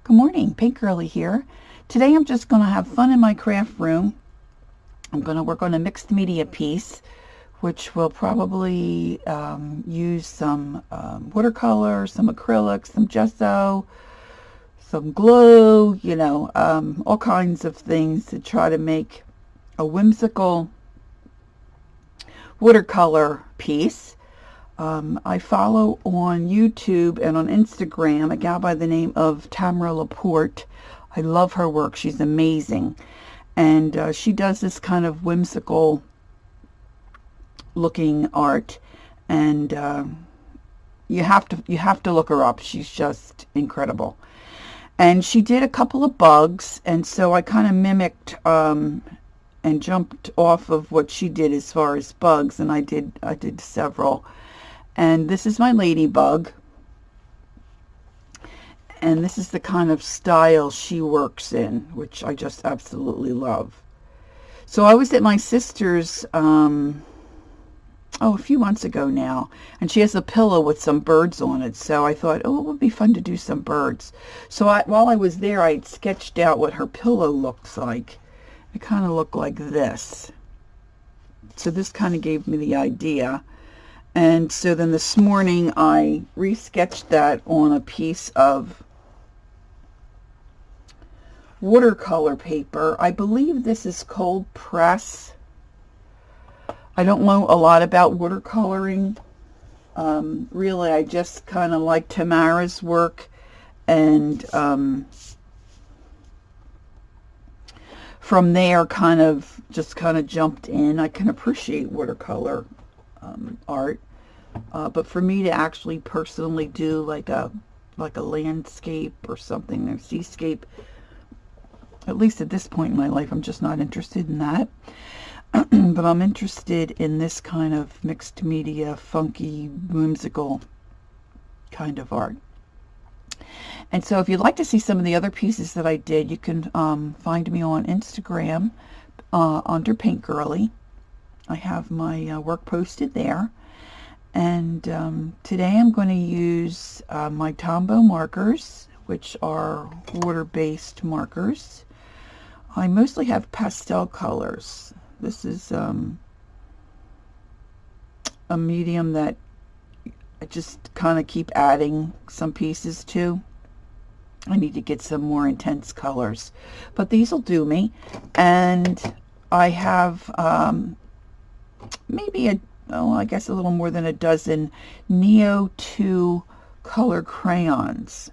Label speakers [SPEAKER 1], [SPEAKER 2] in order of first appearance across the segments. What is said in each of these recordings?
[SPEAKER 1] Good morning, Pink Girly here. Today I'm just going to have fun in my craft room. I'm going to work on a mixed media piece, which will probably use some watercolor, some acrylic, some gesso, some glue, all kinds of things to try to make a whimsical watercolor piece. I follow on YouTube and on Instagram a gal by the name of Tamara Laporte. I love her work. She's amazing. And she does this kind of whimsical looking art. And you have to look her up. She's just incredible. And she did a couple of bugs, and so I kind of mimicked and jumped off of what she did as far as bugs, and I did several. And this is my ladybug, and this is the kind of style she works in, which I just absolutely love. So I was at my sister's a few months ago now, and she has a pillow with some birds on it, so I thought, oh, it would be fun to do some birds. So while I was there, I had sketched out what her pillow looks like. It kind of looked like this. So this kind of gave me the idea. And so then this morning I resketched that on a piece of watercolor paper. I believe this is cold press. I don't know a lot about watercoloring. Really, I just kind of like Tamara's work, and from there just kind of jumped in. I can appreciate watercolor art, but for me to actually personally do like a landscape or something, or seascape, at least at this point in my life, I'm just not interested in that. But I'm interested in this kind of mixed media, funky, whimsical kind of art. And so if you'd like to see some of the other pieces that I did, you can find me on Instagram under Pink Girly. I have my work posted there. And today I'm going to use my Tombow markers, which are water-based markers. I mostly have pastel colors. This is a medium that I just kind of keep adding some pieces to. I need to get some more intense colors, but these will do me. And I have maybe I guess a little more than a dozen Neo 2 color crayons.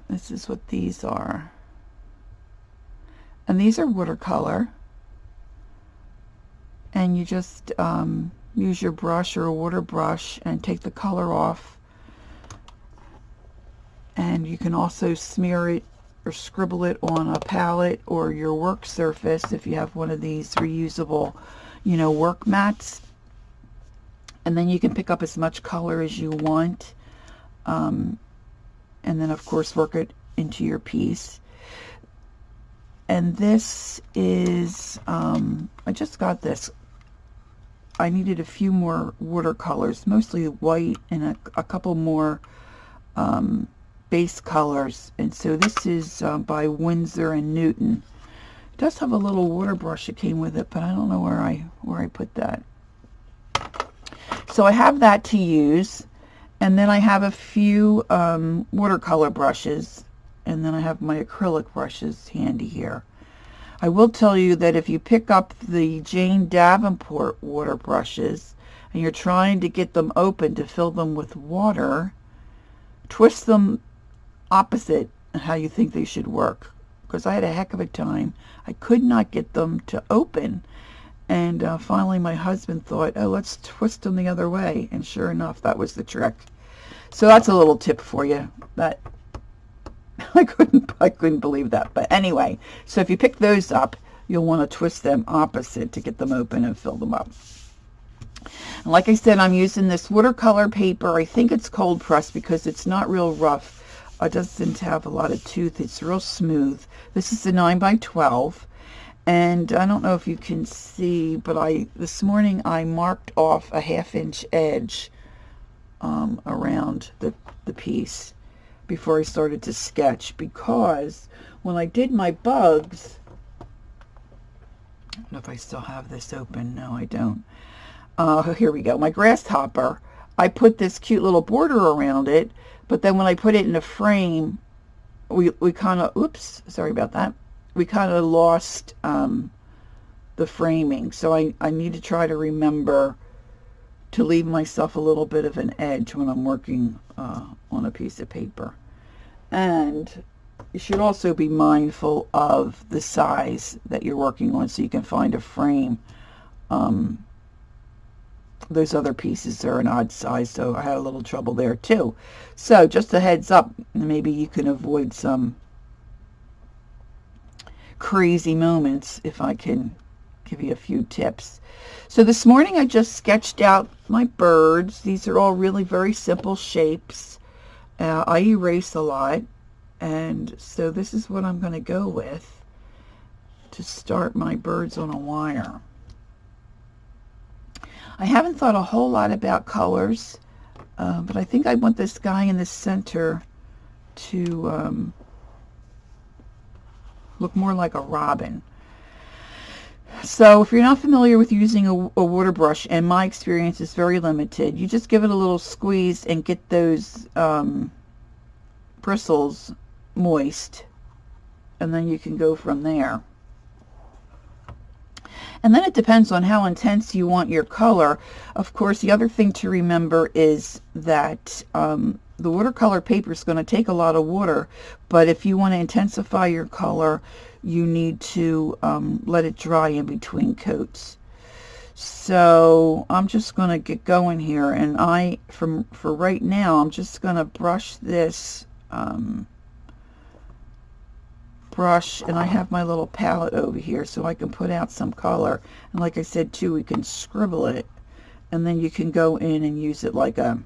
[SPEAKER 1] This is what these are. And these are watercolor. And you just use your brush or a water brush and take the color off. And you can also smear it or scribble it on a palette or your work surface if you have one of these reusable, work mats. And then you can pick up as much color as you want. And then, of course, work it into your piece. And this is, I just got this. I needed a few more watercolors, mostly white, and a couple more base colors. And so this is by Winsor and Newton. It does have a little water brush that came with it, but I don't know where I put that. So I have that to use, and then I have a few watercolor brushes, and then I have my acrylic brushes handy here. I will tell you that if you pick up the Jane Davenport water brushes and you're trying to get them open to fill them with water, twist them opposite how you think they should work, because I had a heck of a time. I could not get them to open, and finally my husband thought, oh, let's twist them the other way, and sure enough, that was the trick. So that's a little tip for you. That I couldn't believe that. But anyway, so if you pick those up, you'll want to twist them opposite to get them open and fill them up. And like I said, I'm using this watercolor paper. I think it's cold pressed because it's not real rough. It doesn't have a lot of tooth. It's real smooth. This is the 9x12. And I don't know if you can see, but this morning I marked off a 1/2 inch edge around the piece. before I started to sketch, because when I did my bugs, I don't know if I still have this open. No, I don't. Here we go. My grasshopper, I put this cute little border around it, but then when I put it in a frame, we kind of, oops, sorry about that. We kind of lost the framing. So I need to try to remember to leave myself a little bit of an edge when I'm working on a piece of paper. And you should also be mindful of the size that you're working on so you can find a frame. Those other pieces are an odd size, so I had a little trouble there too. So just a heads up, maybe you can avoid some crazy moments if I can give you a few tips. So this morning I just sketched out my birds. These are all really very simple shapes. I erase a lot, and so this is what I'm going to go with to start my birds on a wire. I haven't thought a whole lot about colors, but I think I want this guy in the center to look more like a robin. So if you're not familiar with using a water brush, and my experience is very limited, you just give it a little squeeze and get those bristles moist, and then you can go from there. And then it depends on how intense you want your color. Of course, the other thing to remember is that the watercolor paper is going to take a lot of water, but if you want to intensify your color, you need to let it dry in between coats. So I'm just going to get going here, and for right now, I'm just going to brush this brush, and I have my little palette over here so I can put out some color. And like I said too, we can scribble it, and then you can go in and use it like a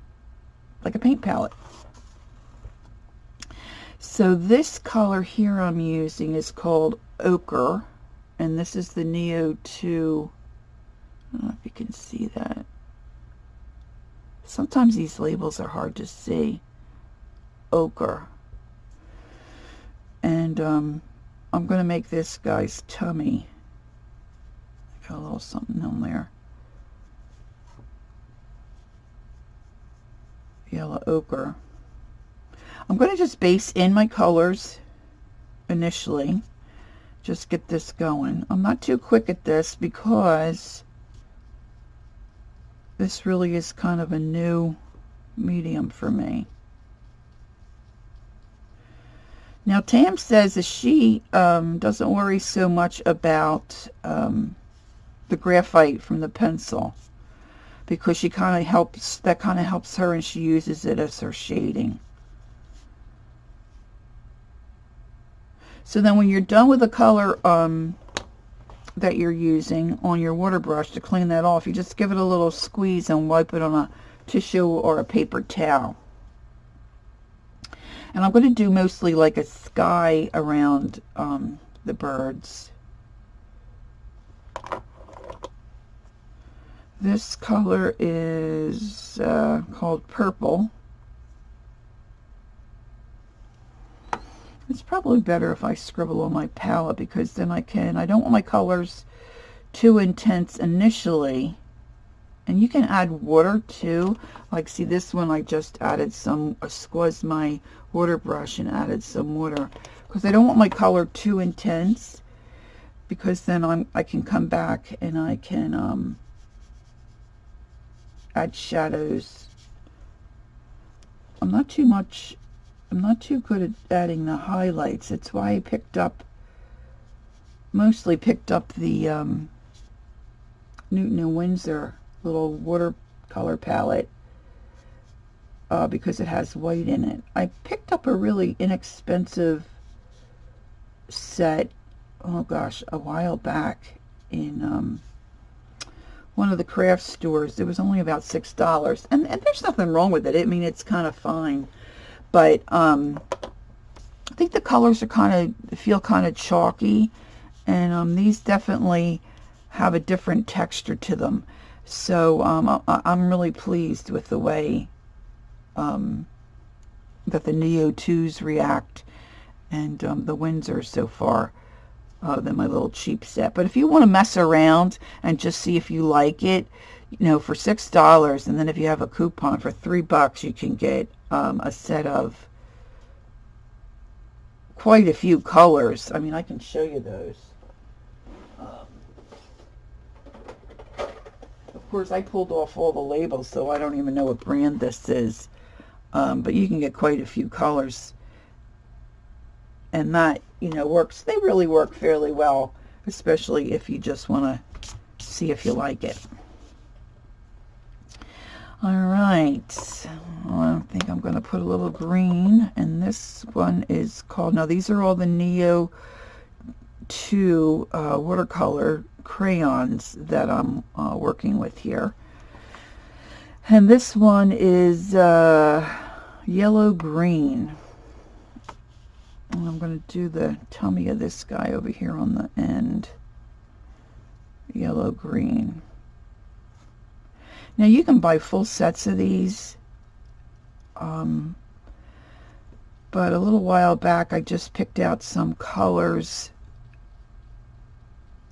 [SPEAKER 1] paint palette. So this color here I'm using is called Ochre, and this is the Neo 2. I don't know if you can see that. Sometimes these labels are hard to see. Ochre. And I'm going to make this guy's tummy. Got a little something on there. Yellow ochre. I'm going to just base in my colors initially. Just get this going. I'm not too quick at this because this really is kind of a new medium for me. Now Tam says that she doesn't worry so much about the graphite from the pencil, because she kind of helps her, and she uses it as her shading. So then when you're done with the color that you're using on your water brush, to clean that off, you just give it a little squeeze and wipe it on a tissue or a paper towel. And I'm going to do mostly like a sky around the birds. This color is called Purple. It's probably better if I scribble on my palette, because then I don't want my colors too intense initially. And you can add water too. Like, see, this one I just added some, squeezed my water brush and added some water, because I don't want my color too intense, because then I can come back and I can add shadows. I'm not too good at adding the highlights. That's why I mostly picked up the Newton & Windsor little watercolor palette, because it has white in it. I picked up a really inexpensive set, oh gosh, a while back in one of the craft stores. It was only about $6, and there's nothing wrong with it. I mean, it's kind of fine, but I think the colors are feel kind of chalky, and these definitely have a different texture to them. So I'm really pleased with the way that the Neo 2s react, and the Windsor so far than my little cheap set. But if you want to mess around and just see if you like it, you know, for $6, and then if you have a coupon for $3, you can get a set of quite a few colors. I mean, I can show you those. Of course, I pulled off all the labels, so I don't even know what brand this is. But you can get quite a few colors. And that, you know, works. They really work fairly well, especially if you just want to see if you like it. All right. I think I'm going to put a little green. And this one is called, now these are all the Neo 2 watercolor crayons that I'm working with here. And this one is yellow green. And I'm going to do the tummy of this guy over here on the end. Yellow green. Now you can buy full sets of these. But a little while back I just picked out some colors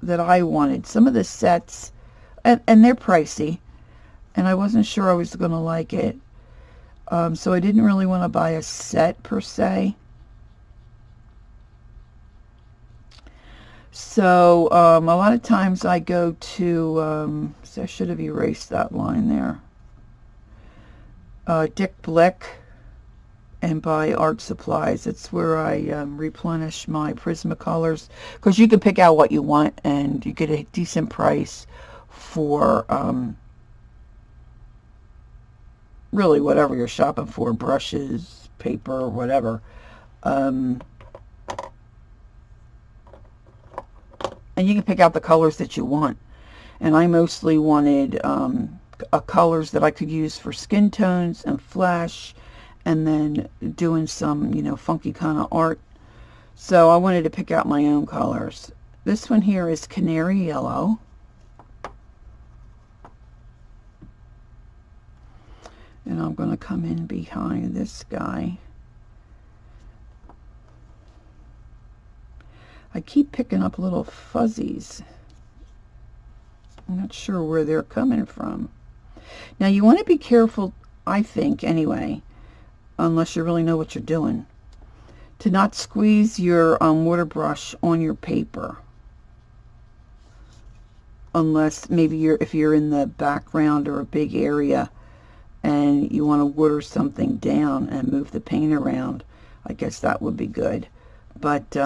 [SPEAKER 1] that I wanted. Some of the sets, and they're pricey, and I wasn't sure I was going to like it. So I didn't really want to buy a set per se. So a lot of times I go to, so I should have erased that line there, Dick Blick, and buy art supplies. It's where I replenish my Prismacolors, because you can pick out what you want and you get a decent price for really whatever you're shopping for, brushes, paper, whatever. And you can pick out the colors that you want. And I mostly wanted colors that I could use for skin tones and flesh, and then doing some, you know, funky kind of art. So I wanted to pick out my own colors. This one here is canary yellow. And I'm going to come in behind this guy. I keep picking up little fuzzies. I'm not sure where they're coming from. Now you want to be careful, I think anyway, unless you really know what you're doing, to not squeeze your water brush on your paper. Unless maybe if you're in the background or a big area and you want to water something down and move the paint around, I guess that would be good. But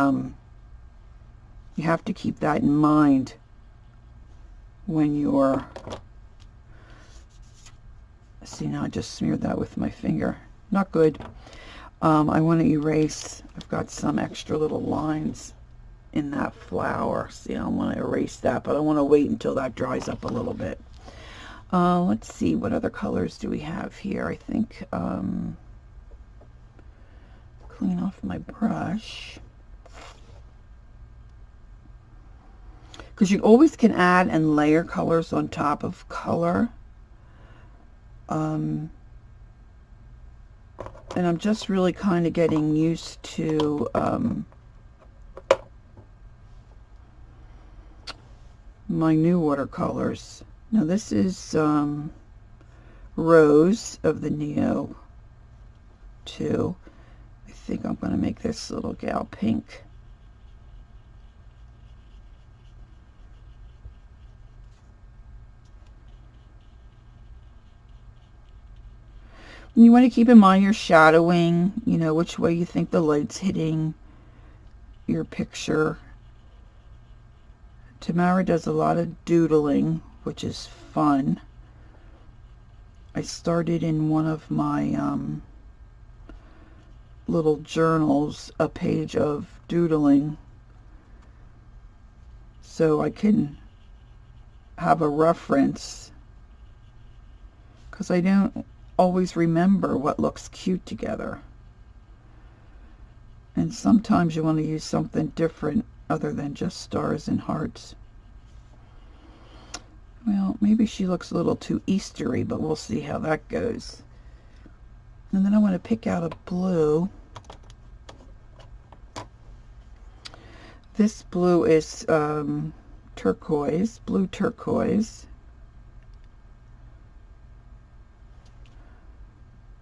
[SPEAKER 1] you have to keep that in mind when you're, see, now I just smeared that with my finger. Not good. I want to erase, I've got some extra little lines in that flower. See, I want to erase that, but I want to wait until that dries up a little bit. Let's see, what other colors do we have here? I think, clean off my brush. Because you always can add and layer colors on top of color. And I'm just really kind of getting used to my new watercolors. Now this is Rose of the Neo 2. I think I'm going to make this little gal pink. You want to keep in mind your shadowing, you know, which way you think the light's hitting your picture. Tamara does a lot of doodling, which is fun. I started in one of my little journals a page of doodling so I can have a reference, because I don't always remember what looks cute together, and sometimes you want to use something different other than just stars and hearts. Well, maybe she looks a little too Eastery, but we'll see how that goes. And then I want to pick out a blue. This blue is turquoise, blue turquoise.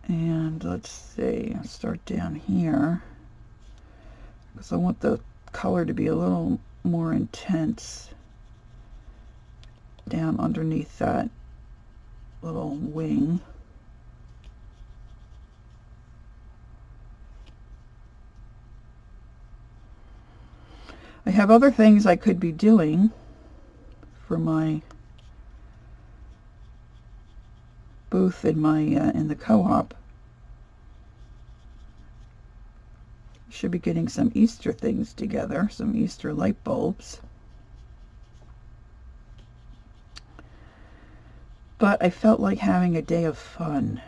[SPEAKER 1] And let's see, I'll start down here because I want the color to be a little more intense down underneath that little wing. I have other things I could be doing for my booth in my in the co-op. Should be getting some Easter things together, some Easter light bulbs. But I felt like having a day of fun.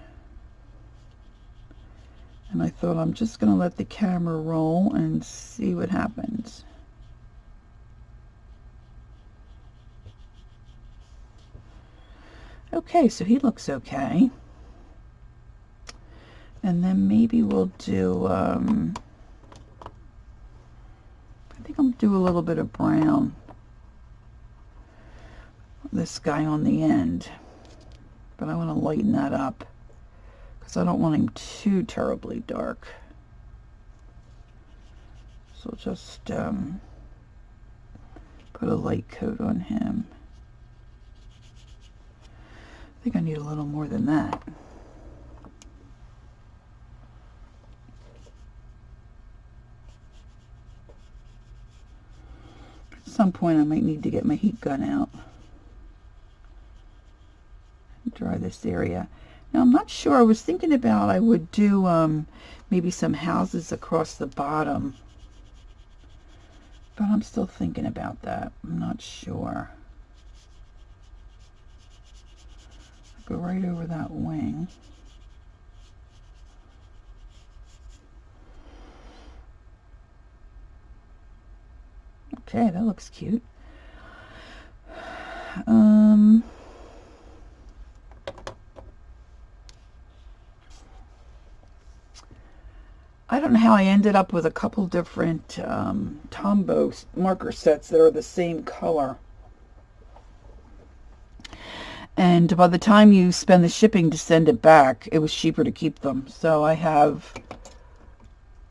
[SPEAKER 1] And I thought I'm just going to let the camera roll and see what happens. Okay, so he looks okay. And then maybe we'll do, I think I'll do a little bit of brown. This guy on the end. But I want to lighten that up because I don't want him too terribly dark. So just put a light coat on him. I think I need a little more than that. At some point I might need to get my heat gun out and dry this area. Now I'm not sure, I was thinking about I would do maybe some houses across the bottom. But I'm still thinking about that. I'm not sure. Go right over that wing. Okay, that looks cute. I don't know how I ended up with a couple different Tombow marker sets that are the same color. And by the time you spend the shipping to send it back, it was cheaper to keep them. So I have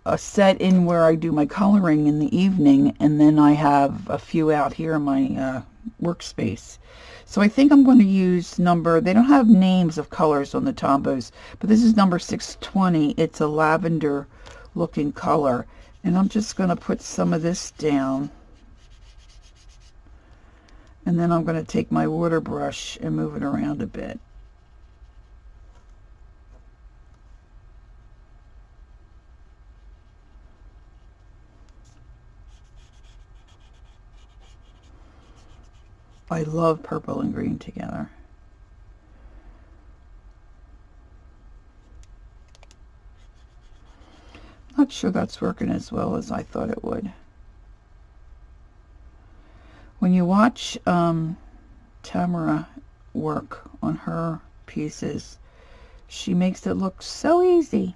[SPEAKER 1] a set in where I do my coloring in the evening, and then I have a few out here in my workspace. So I think I'm going to use they don't have names of colors on the Tombows, but this is number 620. It's a lavender looking color. And I'm just going to put some of this down. And then I'm going to take my water brush and move it around a bit. I love purple and green together. Not sure that's working as well as I thought it would. When you watch Tamara work on her pieces, she makes it look so easy.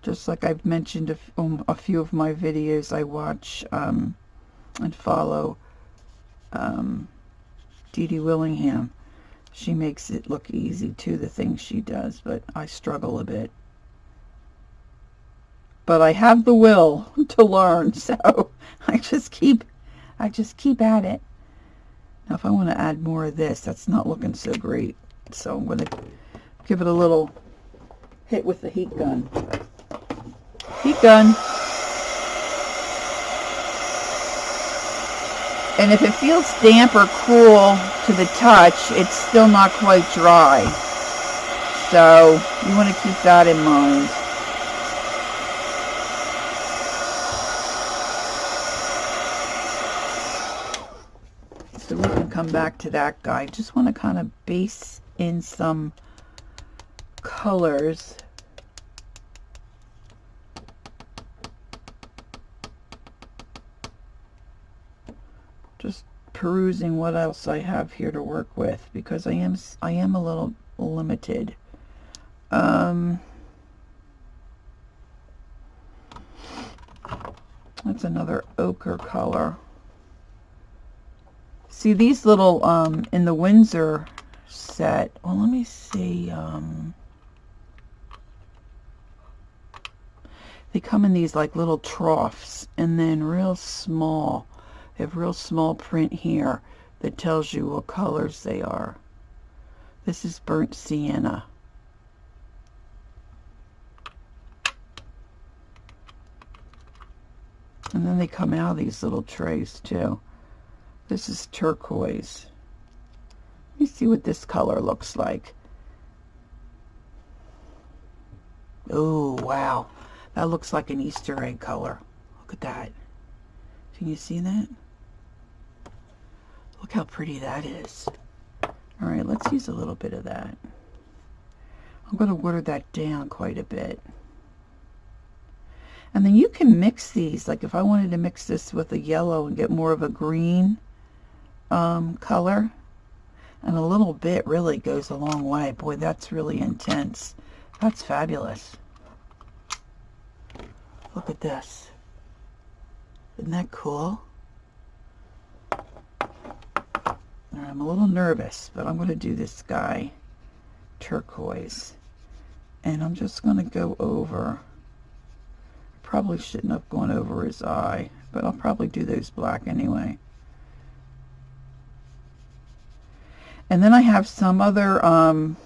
[SPEAKER 1] Just like I've mentioned a few of my videos, I watch and follow Dee Dee Willingham. She makes it look easy too, the things she does, but I struggle a bit. But I have the will to learn, so I just keep at it. Now if I want to add more of this, that's not looking so great. So I'm going to give it a little hit with the heat gun. Heat gun. And if it feels damp or cool to the touch, it's still not quite dry. So you want to keep that in mind. So we can come back to that guy. Just want to kind of base in some colors. Just perusing what else I have here to work with, because I am a little limited. That's another ochre color. See these little in the Windsor set. Well, let me see. They come in these like little troughs, and then real small. They have real small print here that tells you what colors they are. This is burnt sienna. And then they come out of these little trays too. This is turquoise. Let me see what this color looks like. Oh, wow. That looks like an Easter egg color. Look at that. Can you see that? Look how pretty that is. All right, let's use a little bit of that. I'm going to water that down quite a bit. And then you can mix these. Like if I wanted to mix this with a yellow and get more of a green color, and a little bit really goes a long way. Boy, that's really intense. That's fabulous. Look at this. Isn't that cool? I'm a little nervous, but I'm going to do this guy turquoise. And I'm just going to go over. Probably shouldn't have gone over his eye, but I'll probably do those black anyway. And then I have some other, I'm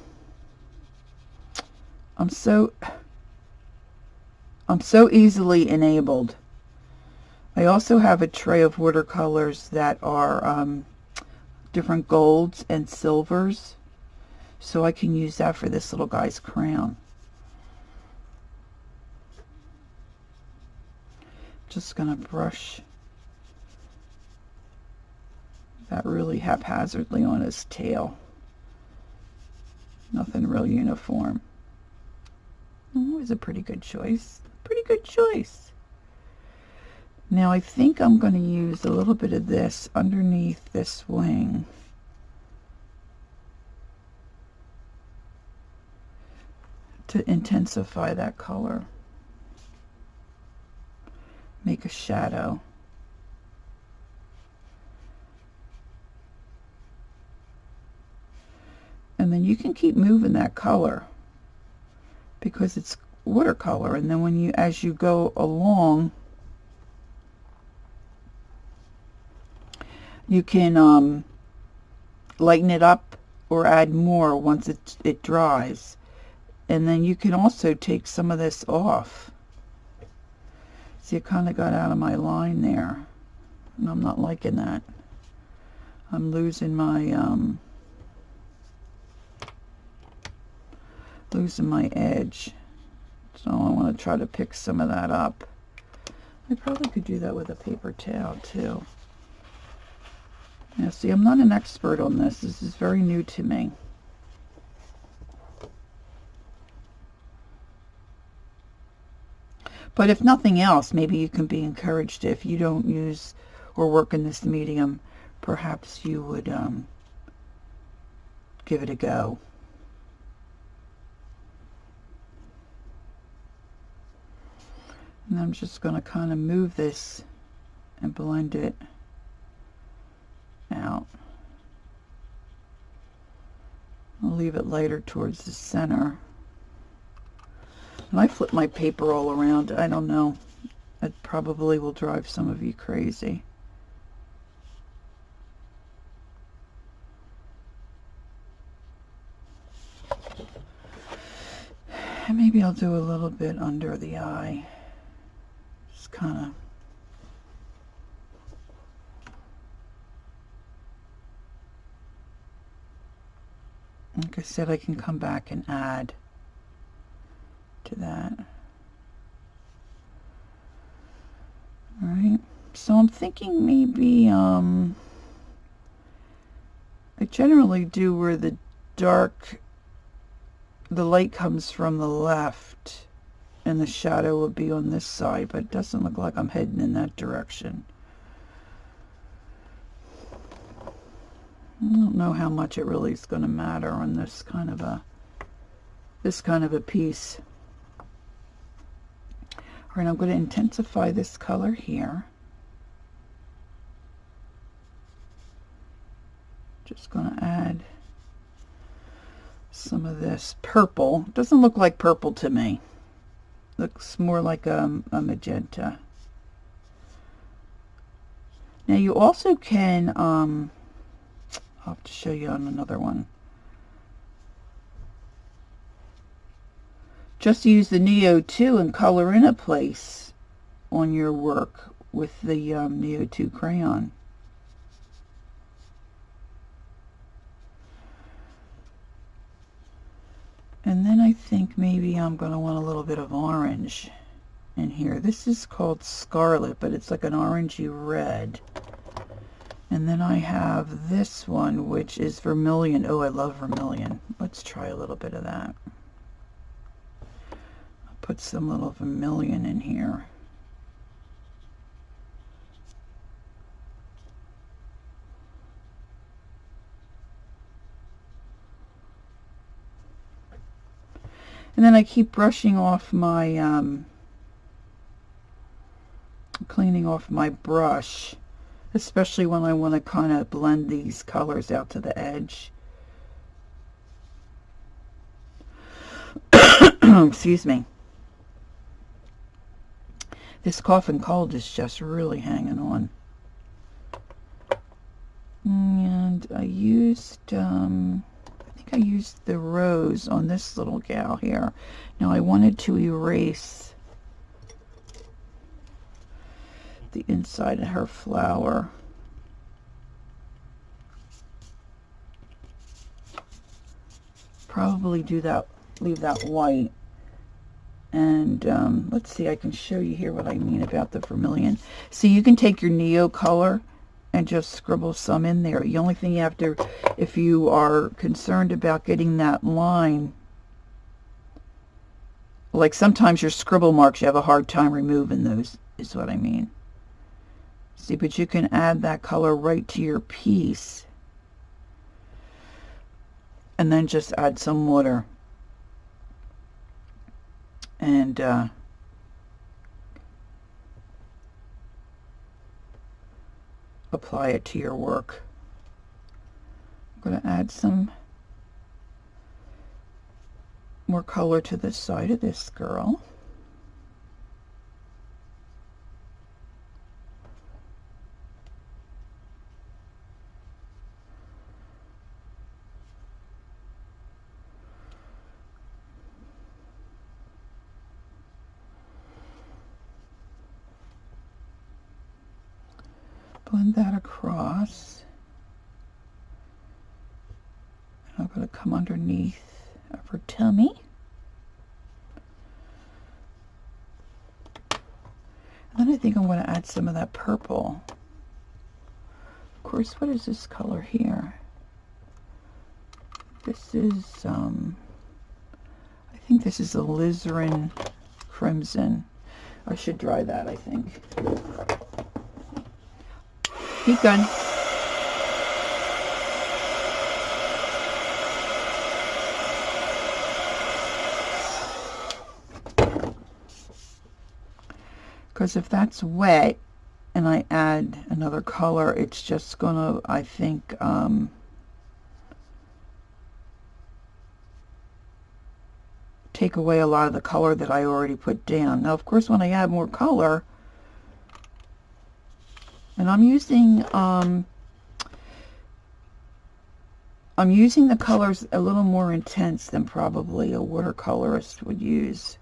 [SPEAKER 1] so easily enabled. I also have a tray of watercolors that are different golds and silvers, so I can use that for this little guy's crown. Just gonna brush that really haphazardly on his tail. Nothing real uniform. It was a pretty good choice. Pretty good choice. Now I think I'm going to use a little bit of this underneath this wing. To intensify that color. Make a shadow. And then you can keep moving that color because it's watercolor, and then when you, as you go along, you can lighten it up or add more once it dries. And then you can also take some of this off. See, it kind of got out of my line there, and I'm not liking that. I'm losing my edge, so I want to try to pick some of that up. I probably could do that with a paper towel too. Now see, I'm not an expert on this. This is very new to me. But if nothing else, maybe you can be encouraged. If you don't use or work in this medium, perhaps you would give it a go. And I'm just going to kind of move this and blend it out. I'll leave it lighter towards the center. And I flip my paper all around. I don't know. It probably will drive some of you crazy. And maybe I'll do a little bit under the eye. Just kind of. Like I said, I can come back and add to that. Alright, so I'm thinking maybe I generally do where the light comes from the left and the shadow will be on this side, but it doesn't look like I'm heading in that direction. I don't know how much it really is going to matter on this kind of a piece. All right, I'm going to intensify this color here. Just going to add some of this purple. Doesn't look like purple to me. Looks more like a magenta. Now you also can, I'll have to show you on another one. Just use the Neo 2 and color in a place on your work with the Neo 2 crayon. And then I think maybe I'm going to want a little bit of orange in here. This is called Scarlet, but it's like an orangey red. And then I have this one, which is Vermilion. Oh, I love Vermilion. Let's try a little bit of that. I'll put some little Vermilion in here. And then I keep brushing off my, cleaning off my brush, especially when I want to kind of blend these colors out to the edge. Excuse me. This cough and cold is just really hanging on. And I used, I used the rose on this little gal here. Now I wanted to erase the inside of her flower. Probably do that, leave that white. And let's see, I can show you here what I mean about the Vermilion. See, you can take your Neo color and just scribble some in there. The only thing you have to, if you are concerned about getting that line, like sometimes your scribble marks, you have a hard time removing those, is what I mean. See, but you can add that color right to your piece. And then just add some water. And apply it to your work. I'm going to add some more color to the side of this girl. Blend that across. I'm going to come underneath of her tummy. And then I think I'm going to add some of that purple. Of course, what is this color here? This is, I think this is alizarin crimson. I should dry that, I think. Keep going. Because if that's wet and I add another color, it's just gonna, I think, take away a lot of the color that I already put down. Now, of course, when I add more color, and I'm using the colors a little more intense than probably a watercolorist would use.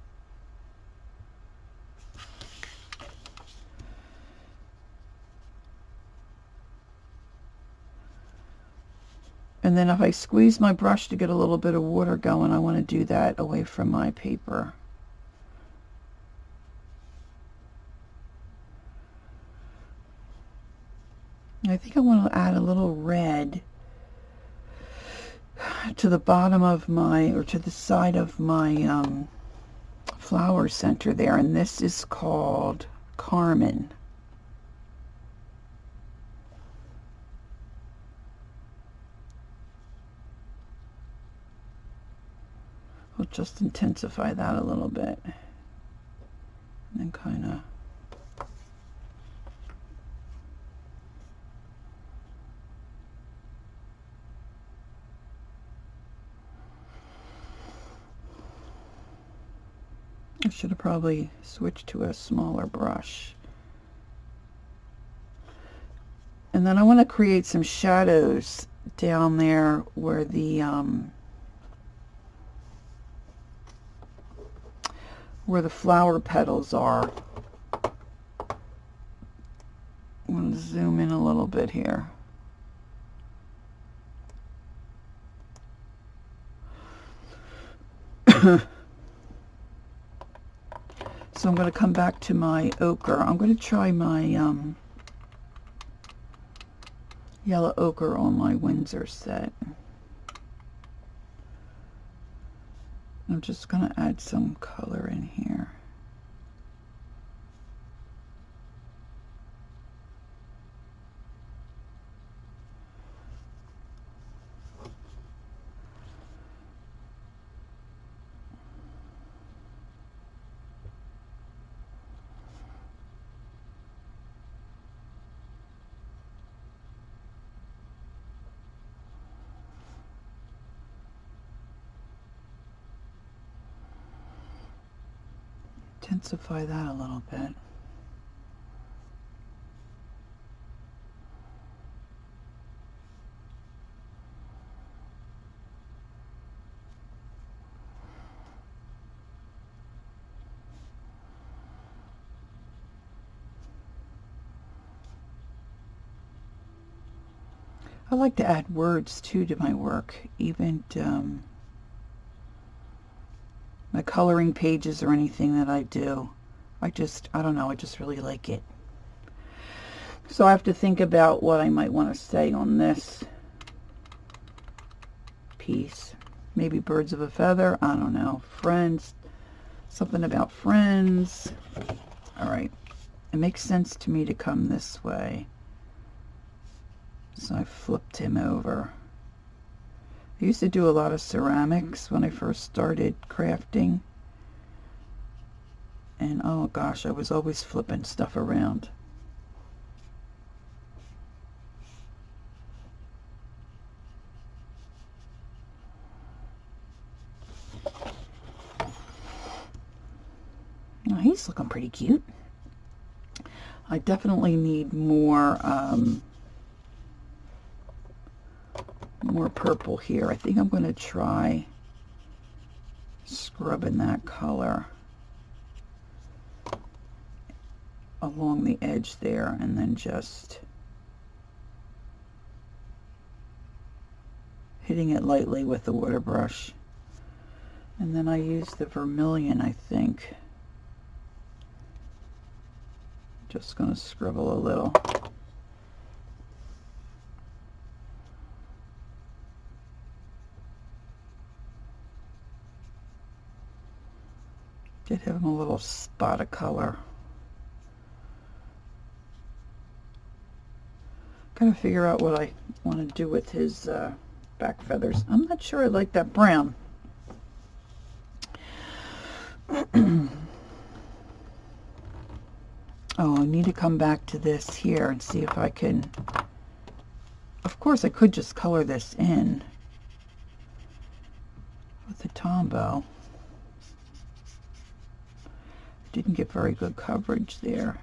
[SPEAKER 1] And then if I squeeze my brush to get a little bit of water going, I want to do that away from my paper. I think I want to add a little red to the bottom of my, or to the side of my flower center there, and this is called Carmen. just intensify that a little bit. And then kind of I should have probably switched to a smaller brush. And then I want to create some shadows down there where the flower petals are. I'm going to zoom in a little bit here. So I'm going to come back to my ochre. I'm going to try my yellow ochre on my Windsor set. I'm just going to add some color in here. Intensify that a little bit. I like to add words too to my work, even my coloring pages or anything that I do. I don't know, I just really like it. So I have to think about what I might want to say on this piece. Maybe birds of a feather, I don't know. Friends, something about friends. All right, it makes sense to me to come this way. So I flipped him over. I used to do a lot of ceramics when I first started crafting. And oh gosh, I was always flipping stuff around. Oh, he's looking pretty cute. I definitely need more purple here. I think I'm going to try scrubbing that color along the edge there, and then just hitting it lightly with the water brush. And then I use the Vermilion, I think. Just going to scribble a little. Did have him a little spot of color. Gotta figure out what I want to do with his back feathers. I'm not sure I like that brown. Oh, I need to come back to this here and see if I can. Of course, I could just color this in with the Tombow. Didn't get very good coverage there.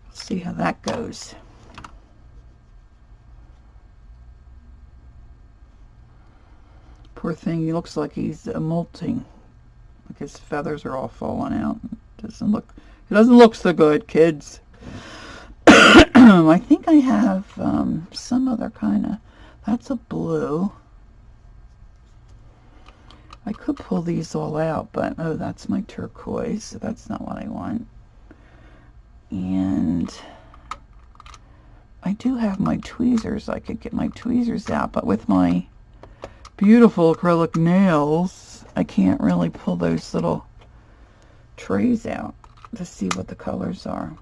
[SPEAKER 1] Let's see how that goes. Poor thing, he looks like he's molting. Like his feathers are all falling out. It doesn't look so good, kids. I think I have some other kind of, that's a blue. I could pull these all out, but oh, that's my turquoise, so that's not what I want. And I do have my tweezers. I could get my tweezers out, but with my beautiful acrylic nails, I can't really pull those little trays out. to see what the colors are.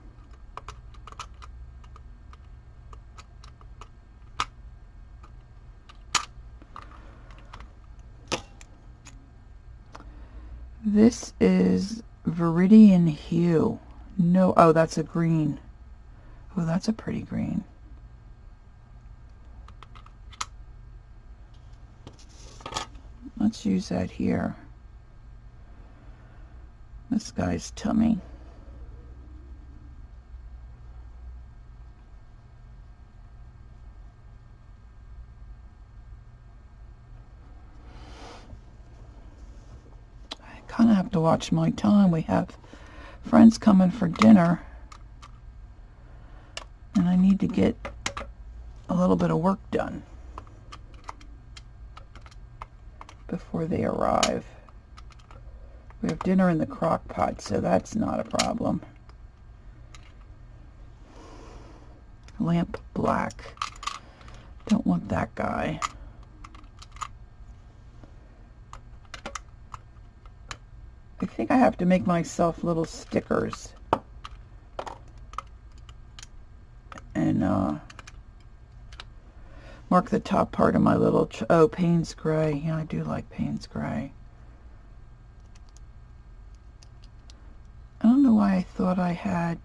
[SPEAKER 1] This is Vermilion hue. No, oh, that's a green. Oh, that's a pretty green. Let's use that here. This guy's tummy. I kind of have to watch my time. We have friends coming for dinner, and I need to get a little bit of work done before they arrive. We have dinner in the crock pot, so that's not a problem. Lamp black. Don't want that guy. I think I have to make myself little stickers. And mark the top part of my little, oh, Payne's Gray. Yeah, I do like Payne's Gray. I don't know why I thought I had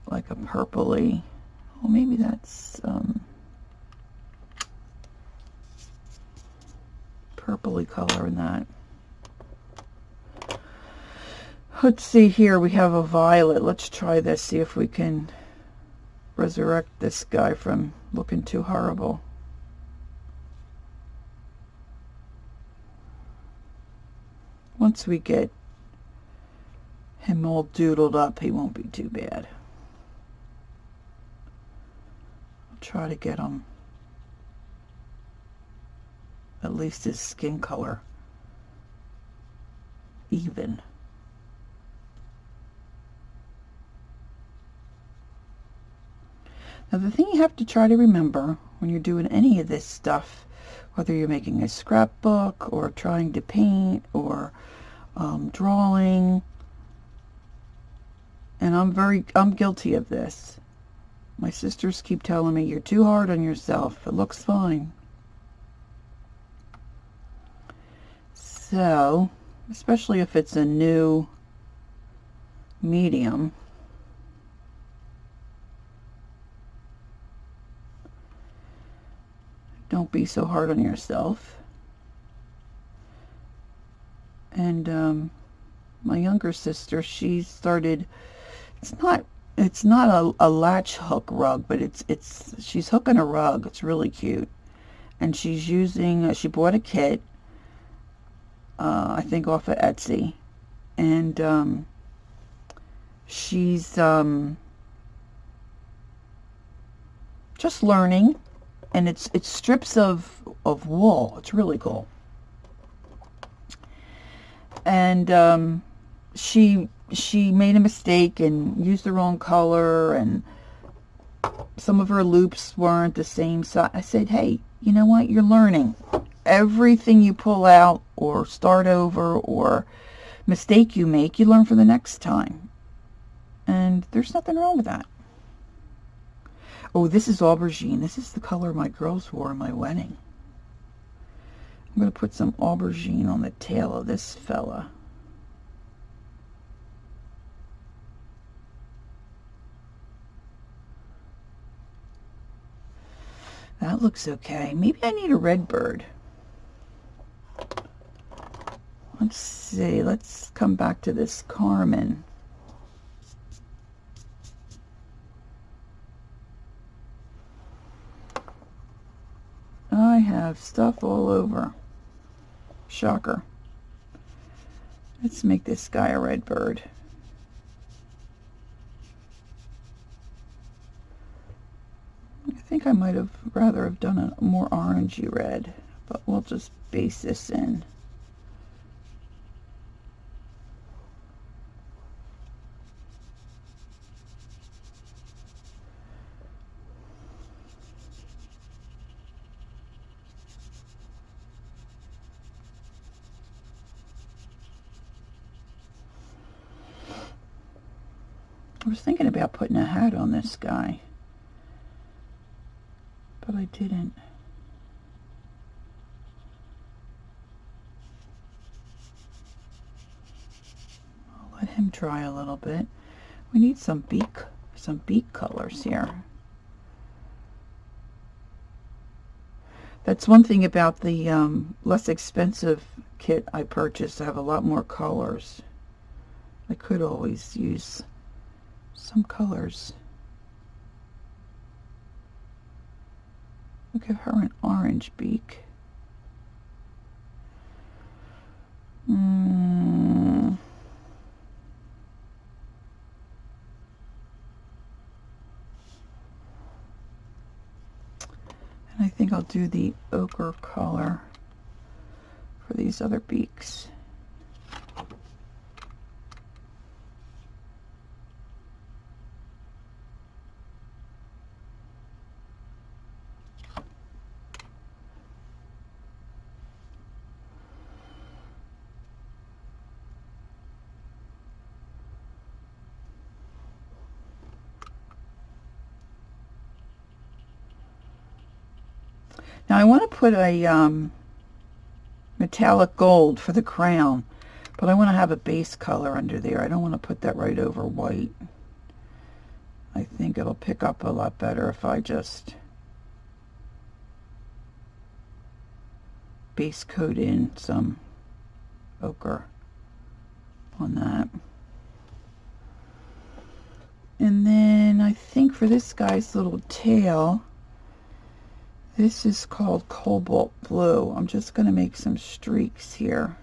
[SPEAKER 1] like a purpley. Well, maybe that's purpley color in that. Let's see here. We have a violet. Let's try this. See if we can resurrect this guy from looking too horrible. Once we get him all doodled up, he won't be too bad. I'll try to get him at least his skin color even. Now the thing you have to try to remember when you're doing any of this stuff, whether you're making a scrapbook or trying to paint or drawing, and I'm guilty of this. My sisters keep telling me, you're too hard on yourself. It looks fine. So, especially if it's a new medium, don't be so hard on yourself. And my younger sister, she started, it's not a latch hook rug, but she's hooking a rug. It's really cute. And she's using, she bought a kit, I think off of Etsy, and she's just learning, and it's strips of wool. It's really cool. And she made a mistake and used the wrong color, and some of her loops weren't the same size. I said, hey, you know what? You're learning. Everything you pull out or start over or mistake you make, you learn for the next time. And there's nothing wrong with that. Oh, this is aubergine. This is the color my girls wore in my wedding. I'm going to put some aubergine on the tail of this fella. That looks okay. Maybe I need a red bird. Let's see. Let's come back to this Carmen. I have stuff all over. Shocker. Let's make this guy a red bird. I think I might have rather have done a more orangey red, but we'll just base this in. I was thinking about putting a hat on this guy, but I didn't. I'll let him dry a little bit. We need some beak colors here. That's one thing about the less expensive kit I purchased. I have a lot more colors. I could always use some colors. I'll give her an orange beak. And I think I'll do the ochre color for these other beaks. Now I want to put a metallic gold for the crown, but I want to have a base color under there. I don't want to put that right over white. I think it'll pick up a lot better if I just base coat in some ochre on that. And then I think for this guy's little tail, this is called Cobalt Blue. I'm just going to make some streaks here.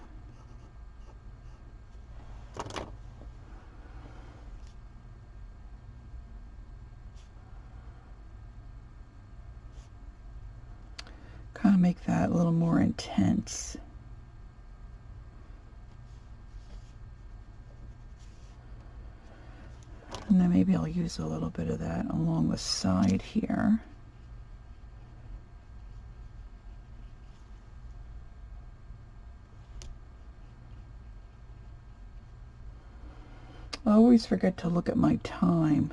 [SPEAKER 1] Kind of make that a little more intense. And then maybe I'll use a little bit of that along the side here. I always forget to look at my time.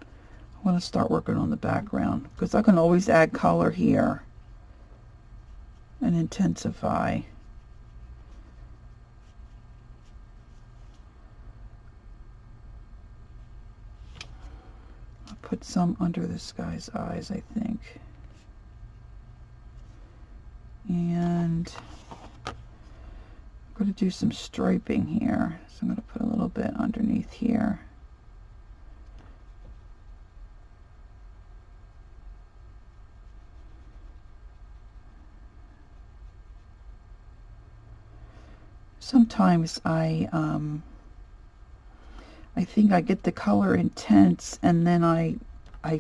[SPEAKER 1] I want to start working on the background because I can always add color here and intensify. I'll put some under this guy's eyes, I think. And I'm going to do some striping here, so I'm going to put a little bit underneath here. Sometimes I think I get the color intense and then I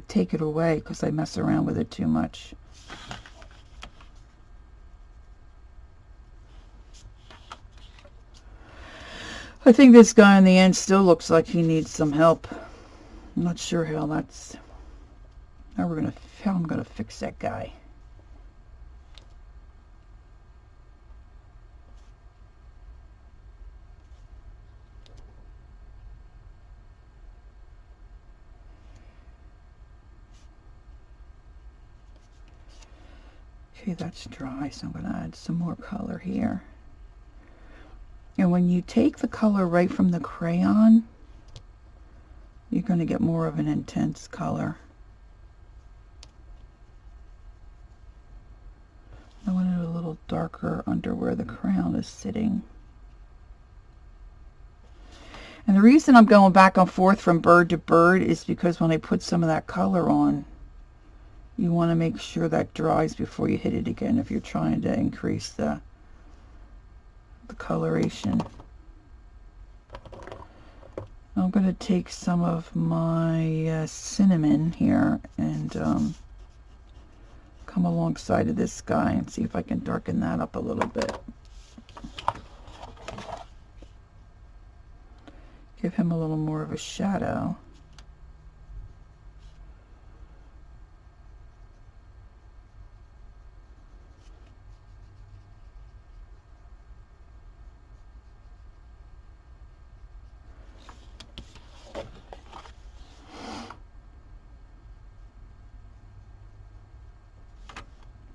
[SPEAKER 1] take it away because I mess around with it too much. I think this guy in the end still looks like he needs some help. I'm not sure how I'm gonna fix that guy. Okay, that's dry, so I'm gonna add some more color here. And when you take the color right from the crayon, you're going to get more of an intense color. I want it a little darker under where the crown is sitting. And the reason I'm going back and forth from bird to bird is because when I put some of that color on, you want to make sure that dries before you hit it again if you're trying to increase the coloration. I'm going to take some of my cinnamon here and come alongside of this guy and see if I can darken that up a little bit. Give him a little more of a shadow.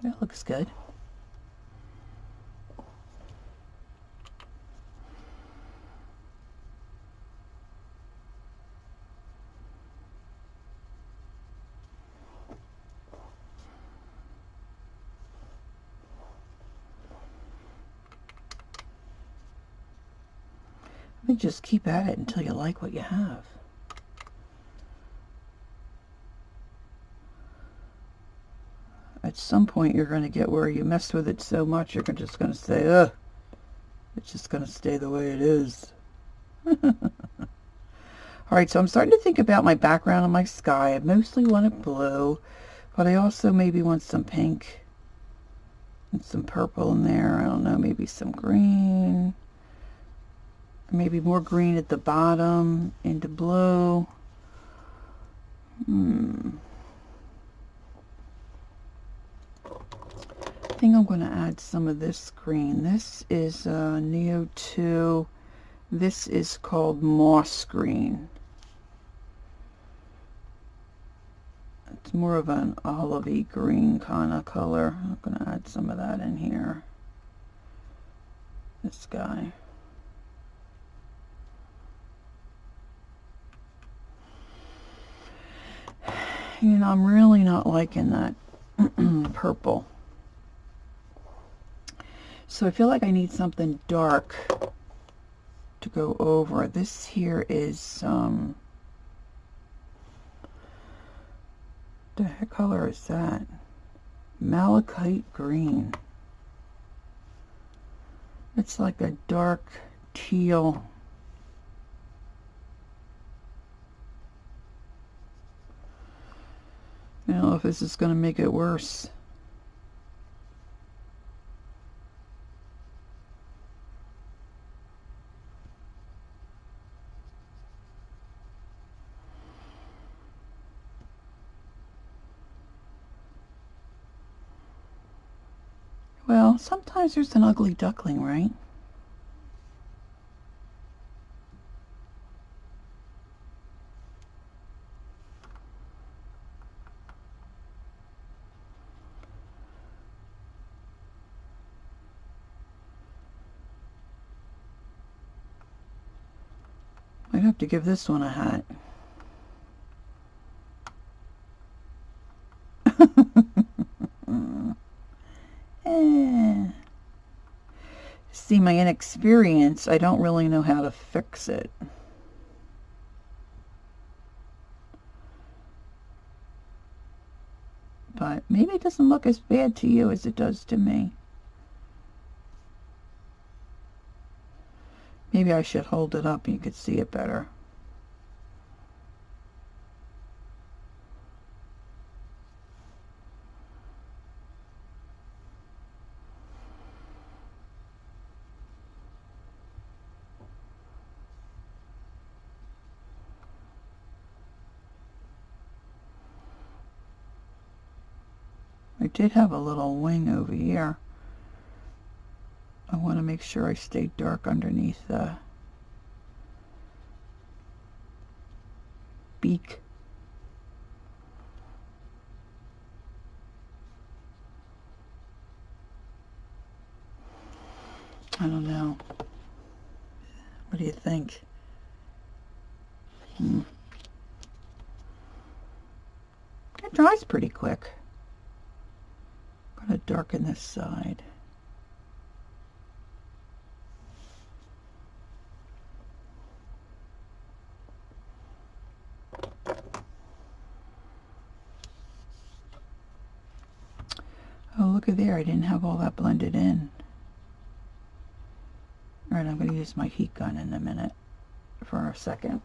[SPEAKER 1] That looks good. Let me just keep at it until you like what you have. At some point you're going to get where you mess with it so much you're just going to say, ugh, it's just going to stay the way it is. Alright, so I'm starting to think about my background on my sky. I mostly want it blue, but I also maybe want some pink and some purple in there. I don't know, maybe some green. Maybe more green at the bottom into blue. I think I'm going to add some of this green. This is Neo 2. This is called Moss Green. It's more of an olivey green kind of color. I'm going to add some of that in here. This guy. You know, I'm really not liking that purple. So I feel like I need something dark to go over. This here is, the heck color is that? Malachite green. It's like a dark teal. I don't know if this is going to make it worse. Well, sometimes there's an ugly duckling, right? I'd have to give this one a hat. See, my inexperience, I don't really know how to fix it. But maybe it doesn't look as bad to you as it does to me. Maybe I should hold it up and you could see it better. I did have a little wing over here. I want to make sure I stay dark underneath the beak. I don't know. What do you think? It dries pretty quick. I'm going to darken this side. Oh, look at there. I didn't have all that blended in. All right, I'm going to use my heat gun in a minute for a second.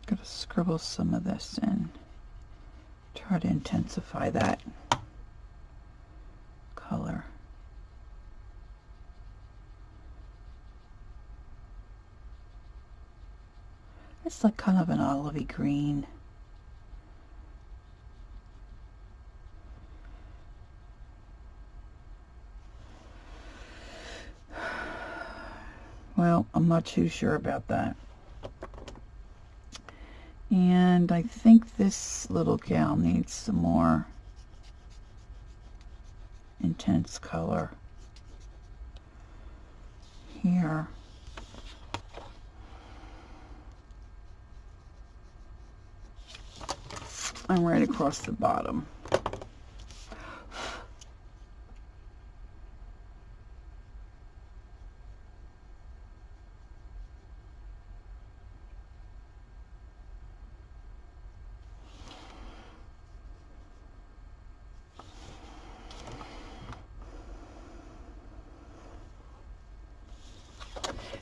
[SPEAKER 1] Gonna scribble some of this in. Try to intensify that color. It's like kind of an olivey green. Well, I'm not too sure about that. And I think this little gal needs some more intense color here. I'm right across the bottom.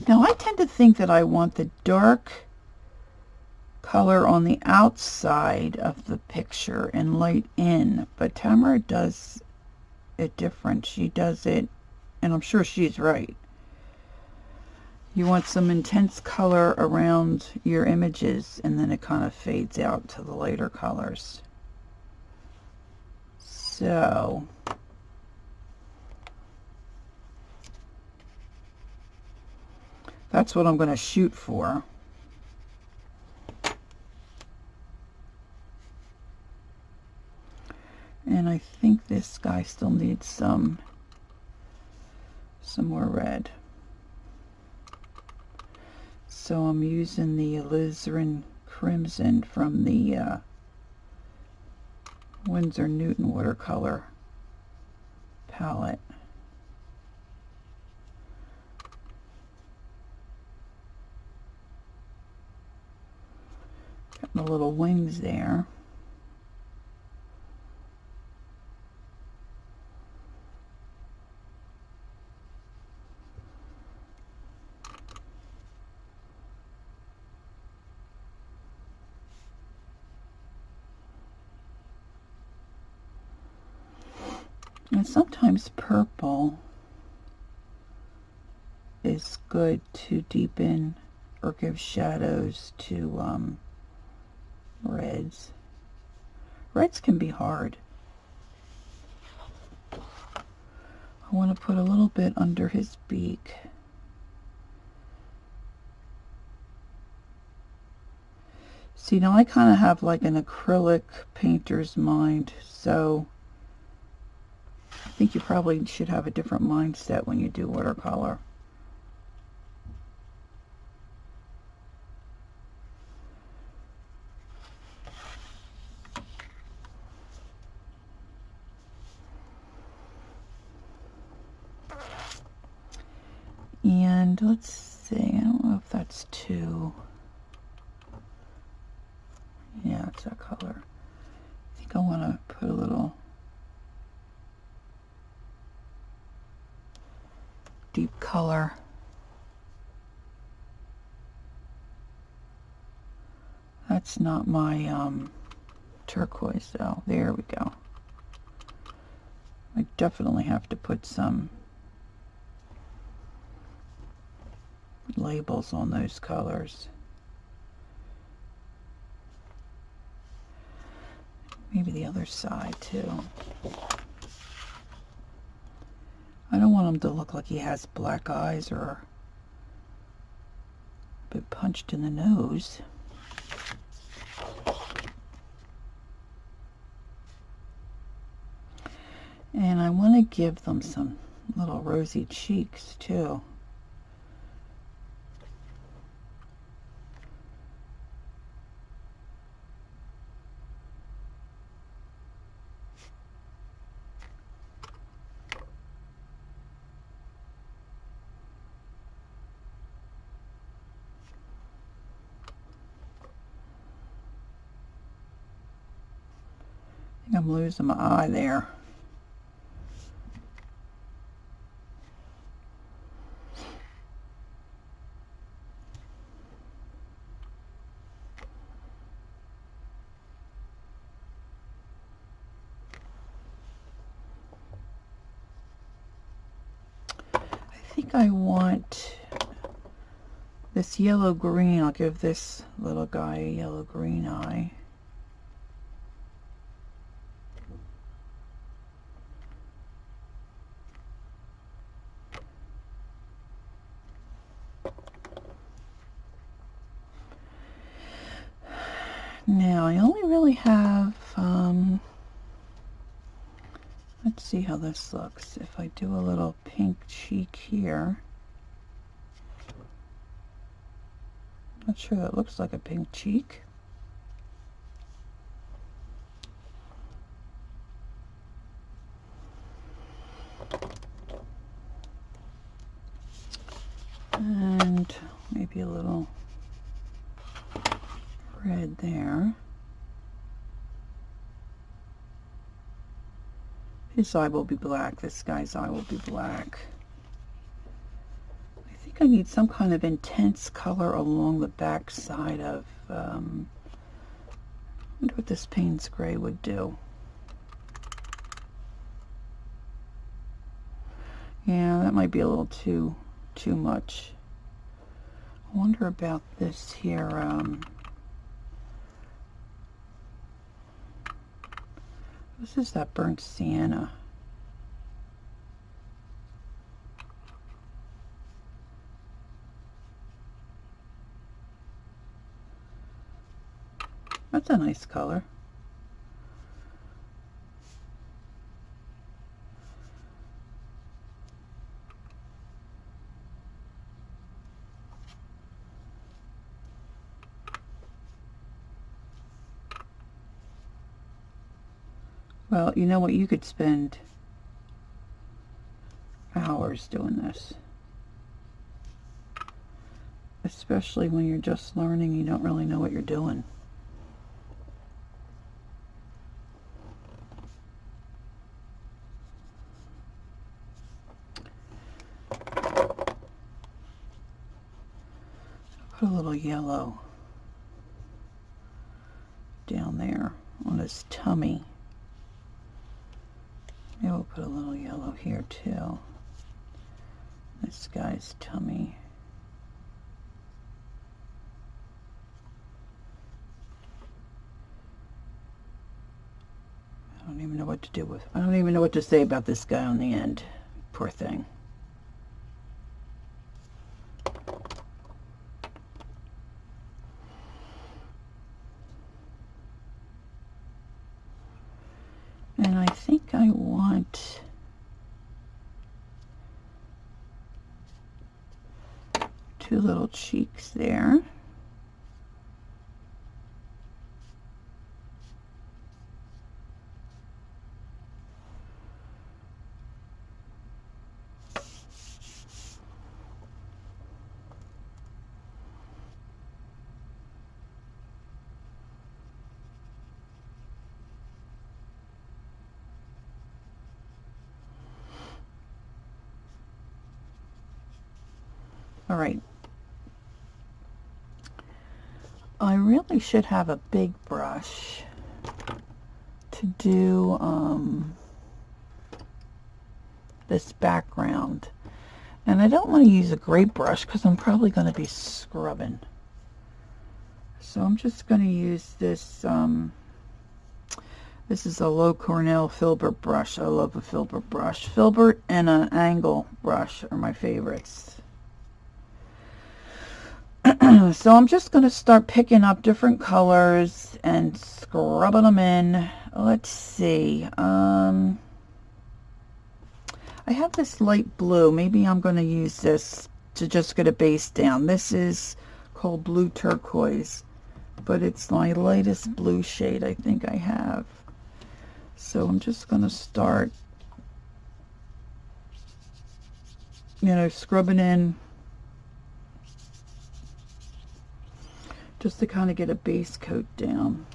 [SPEAKER 1] Now I tend to think that I want the dark color on the outside of the picture and light in, but Tamara does it different. She does it, and I'm sure she's right. You want some intense color around your images, and then it kind of fades out to the lighter colors. So that's what I'm going to shoot for. And I think this guy still needs some more red. So I'm using the alizarin crimson from the Winsor Newton watercolor palette. Got the little wings there. And sometimes purple is good to deepen or give shadows to reds. Reds can be hard. I want to put a little bit under his beak. See, now I kind of have like an acrylic painter's mind, so I think you probably should have a different mindset when you do watercolor. And let's see, I don't know if that's too, yeah, it's that color. I think I want to put a little deep color. That's not my turquoise though. There we go. I definitely have to put some labels on those colors. Maybe the other side too. I don't want him to look like he has black eyes or been punched in the nose. And I want to give them some little rosy cheeks too. I think I'm losing my eye there. I want this yellow green. I'll give this little guy a yellow green eye. Now I only really have, let's see how this looks. If I do a little pink cheek here, not sure that looks like a pink cheek. And maybe a little red there. His eye will be black. This guy's eye will be black. I think I need some kind of intense color along the back side of, I wonder what this Payne's Gray would do. Yeah, that might be a little too much. I wonder about this here, this is that burnt sienna. That's a nice color. Well, you know what? You could spend hours doing this. Especially when you're just learning, you don't really know what you're doing. Put a little yellow down there on his tummy. Maybe we'll put a little yellow here too. This guy's tummy. I don't even know what to do with. I don't even know what to say about this guy on the end. Poor thing. And I think I want two little cheeks there. All right. I really should have a big brush to do this background. And I don't want to use a great brush because I'm probably going to be scrubbing. So I'm just going to use this, this is a low Cornell filbert brush. I love a filbert brush. Filbert and an angle brush are my favorites. So I'm just going to start picking up different colors and scrubbing them in. Let's see. I have this light blue. Maybe I'm going to use this to just get a base down. This is called Blue Turquoise, but it's my lightest blue shade I think I have. So I'm just going to start, you know, scrubbing in just to kind of get a base coat down.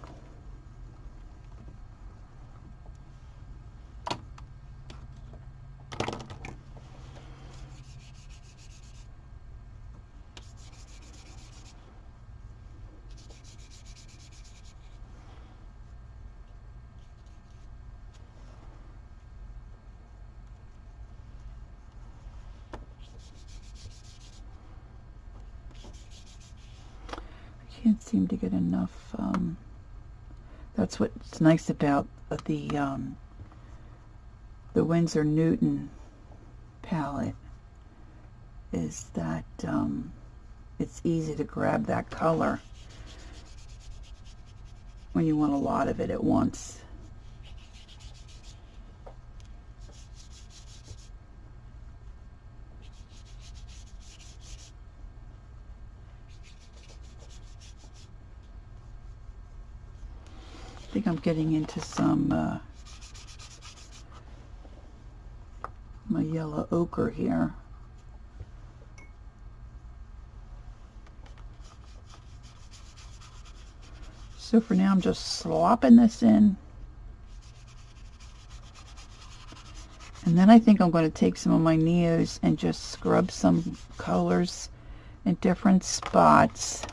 [SPEAKER 1] Can't seem to get enough. That's what's nice about the Winsor Newton palette, is that it's easy to grab that color. when you want a lot of it at once. I think I'm getting into some my yellow ochre here. So for now I'm just slopping this in. And then I think I'm going to take some of my Neos and just scrub some colors in different spots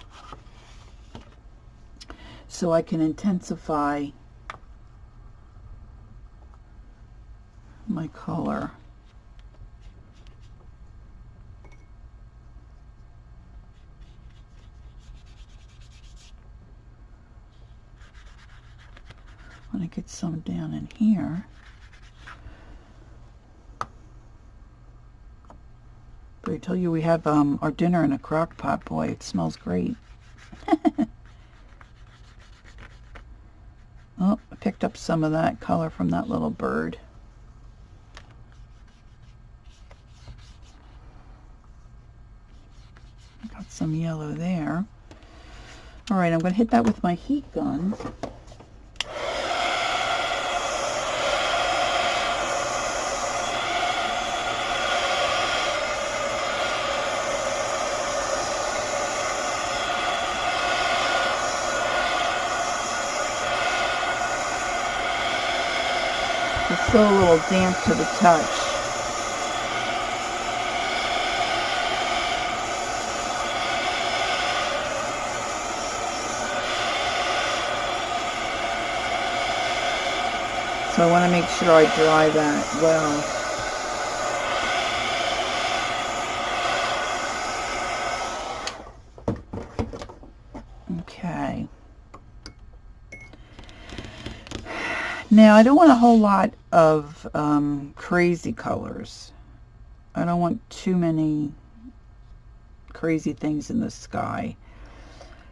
[SPEAKER 1] so I can intensify my color. I want to get some down in here. But I tell you, we have our dinner in a crock pot. Boy, it smells great. Oh, I picked up some of that color from that little bird. Got some yellow there. All right, I'm going to hit that with my heat gun. It's still a little damp to the touch. So I want to make sure I dry that well. Okay. Now I don't want a whole lot of crazy colors. I don't want too many crazy things in the sky.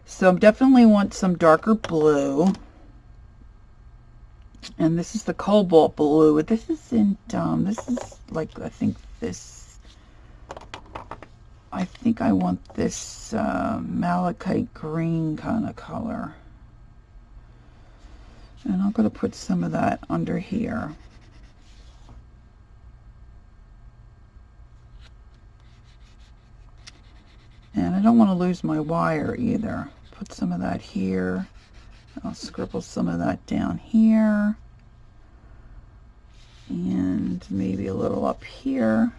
[SPEAKER 1] So I definitely want some darker blue. And this is the cobalt blue. This isn't, this is like, I think I want this malachite green kind of color. And I'm going to put some of that under here. And I don't want to lose my wire either. Put some of that here. I'll scribble some of that down here. And maybe a little up here.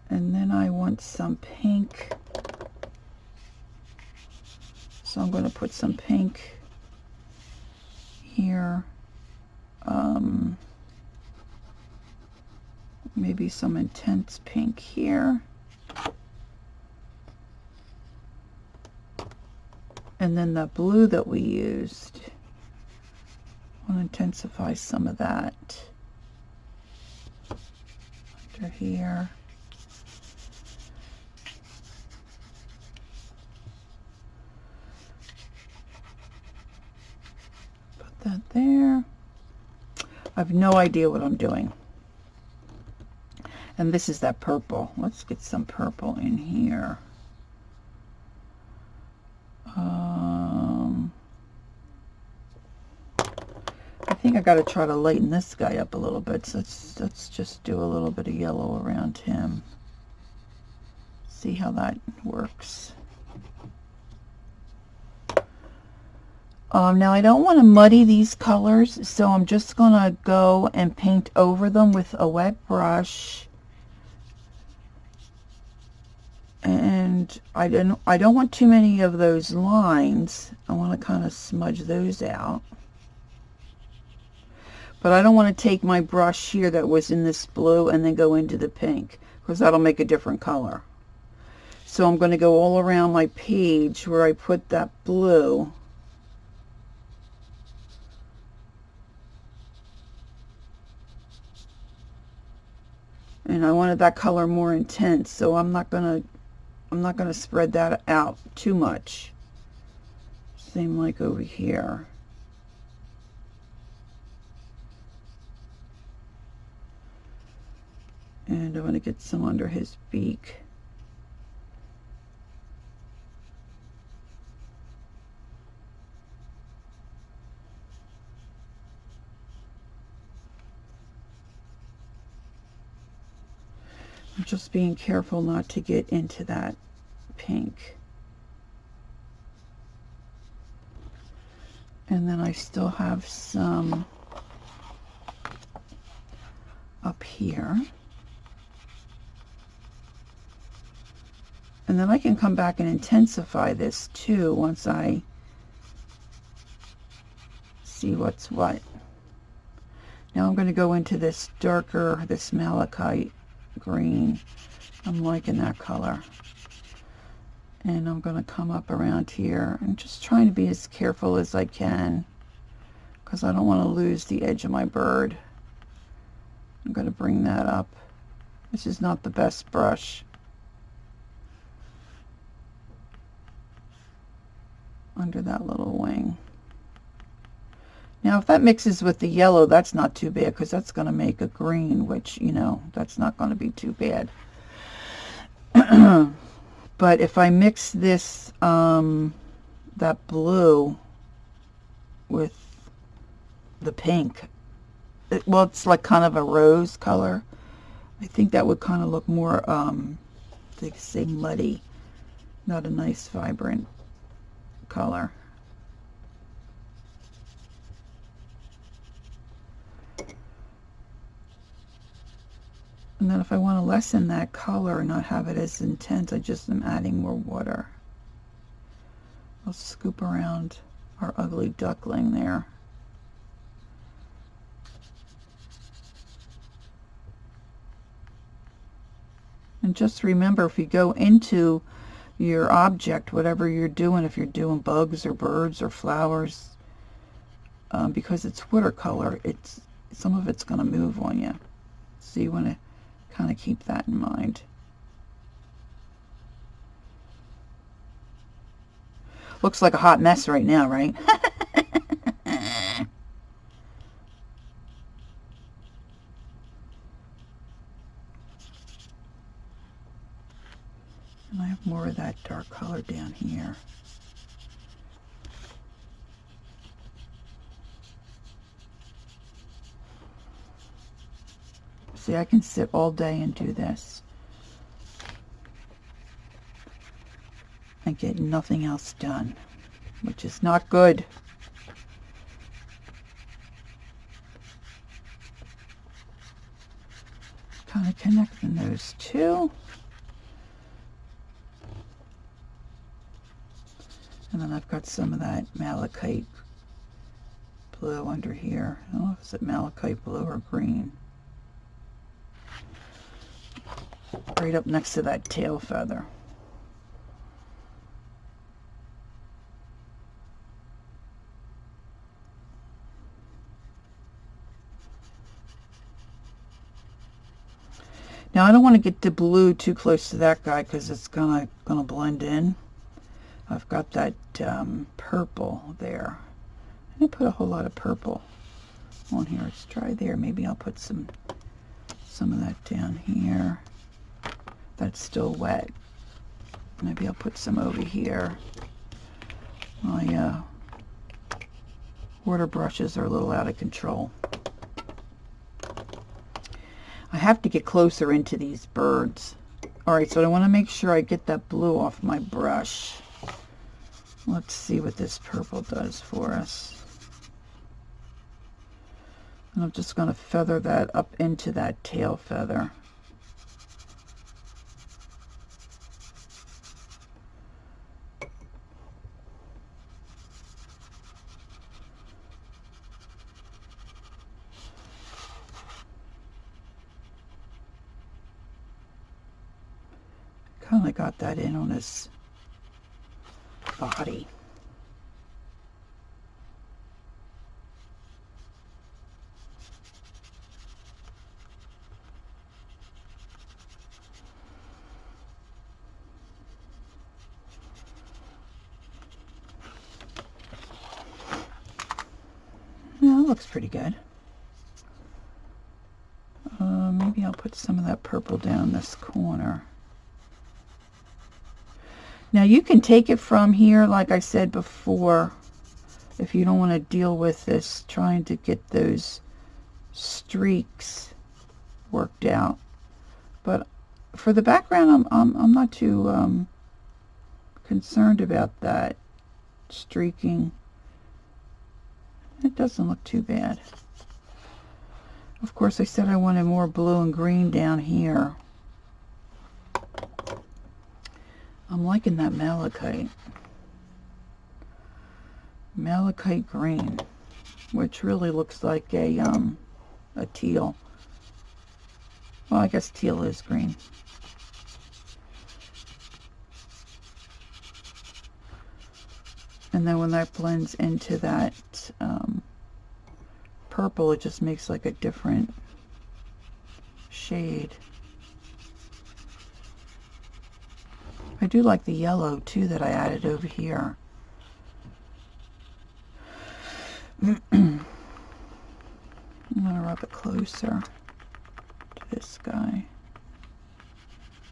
[SPEAKER 1] And then I want some pink. So I'm going to put some pink here. Maybe some intense pink here. And then the blue that we used, I want to intensify some of that under here. Put that there. I have no idea what I'm doing. And this is that purple. Let's get some purple in here. I think I got to try to lighten this guy up a little bit. So let's just do a little bit of yellow around him. See how that works. Now I don't want to muddy these colors, so I'm just going to go and paint over them with a wet brush. And I don't want too many of those lines. I want to kind of smudge those out. But I don't want to take my brush here that was in this blue and then go into the pink, because that'll make a different color. So I'm going to go all around my page where I put that blue. And I wanted that color more intense, so I'm not going to spread that out too much. same like over here. And I want to get some under his beak. I'm just being careful not to get into that pink. And then I still have some up here. And then I can come back and intensify this too once I see what's what. Now I'm going to go into this darker, this malachite green. I'm liking that color. And I'm going to come up around here and just trying to be as careful as I can because I don't want to lose the edge of my bird. I'm going to bring that up. This is not the best brush. Under that little wing. Now if that mixes with the yellow, that's not too bad because that's going to make a green, which, you know, that's not going to be too bad. But if I mix this, that blue with the pink, well, it's like kind of a rose color. I think that would kind of look more, they say muddy, not a nice vibrant color. And then if I want to lessen that color and not have it as intense, I just am adding more water. I'll scoop around our ugly duckling there. And just remember, if you go into your object, whatever you're doing, if you're doing bugs or birds or flowers, because it's watercolor, some of it's going to move on you. So you want to kind of keep that in mind. Looks like a hot mess right now, right? And I have more of that dark color down here. See, I can sit all day and do this and get nothing else done, which is not good. Kind of connecting those two. And then I've got some of that malachite blue under here. I don't know if it's malachite blue or green. Right up next to that tail feather. Now I don't want to get the blue too close to that guy because it's gonna blend in. I've got that purple there. I didn't put a whole lot of purple on here. It's dry there. Maybe I'll put some of that down here. That's still wet. Maybe I'll put some over here. My water brushes are a little out of control. I have to get closer into these birds. Alright, so I want to make sure I get that blue off my brush. Let's see what this purple does for us. And I'm just going to feather that up into that tail feather. Kind of got that in on his body. looks pretty good. Maybe I'll put some of that purple down this corner. Now you can take it from here, like I said before, if you don't want to deal with this, trying to get those streaks worked out. But for the background, I'm not too concerned about that streaking. It doesn't look too bad. Of course, I said I wanted more blue and green down here. I'm liking that malachite. Malachite green, which really looks like a teal. Well, I guess teal is green. And then when that blends into that purple, it just makes like a different shade. I do like the yellow too that I added over here. I'm gonna rub it closer to this guy,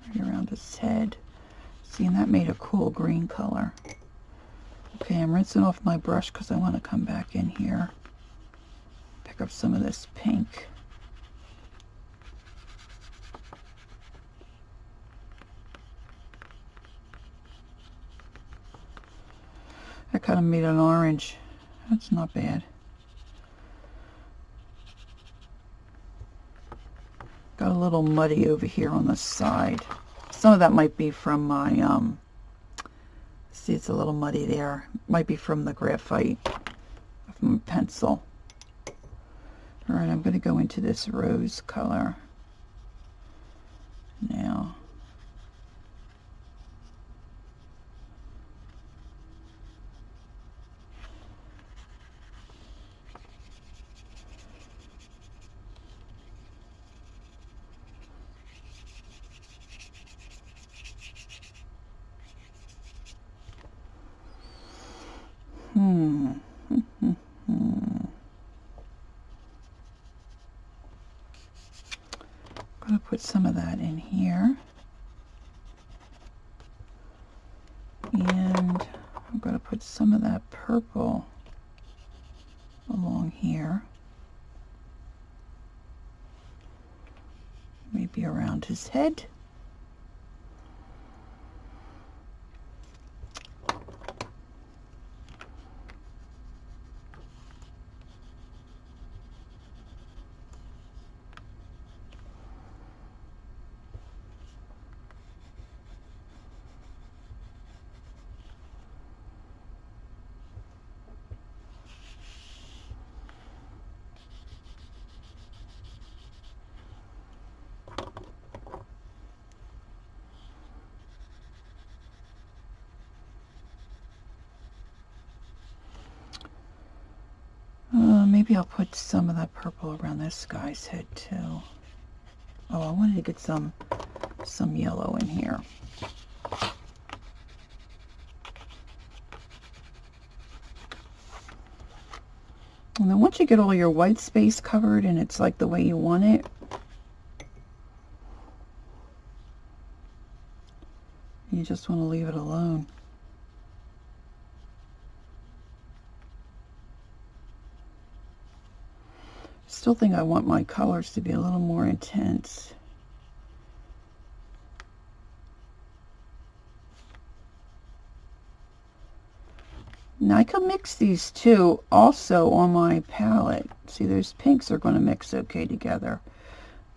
[SPEAKER 1] right around his head. See, and that made a cool green color. Okay, I'm rinsing off my brush because I want to come back in here, pick up some of this pink. I kind of made an orange. That's not bad. Got a little muddy over here on the side. Some of that might be from my, see, it's a little muddy there. Might be from the graphite of my pencil. All right, I'm going to go into this rose color now. I'm going to put some of that in here. And I'm going to put some of that purple along here. Maybe around his head. Maybe I'll put some of that purple around this guy's head too. Oh, I wanted to get some yellow in here. And then once you get all your white space covered and it's like the way you want it, you just want to leave it alone. Still think I want my colors to be a little more intense. Now I can mix these two also on my palette. See, those pinks are going to mix okay together.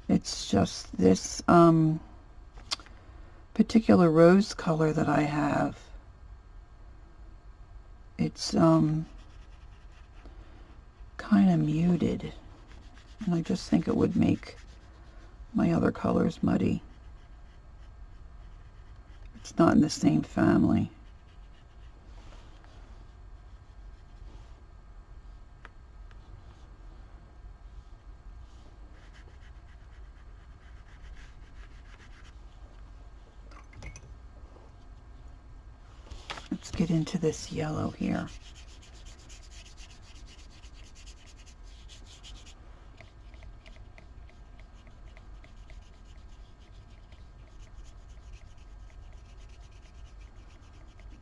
[SPEAKER 1] It's just this particular rose color that I have. It's kind of muted. And I just think it would make my other colors muddy. It's not in the same family. Let's get into this yellow here.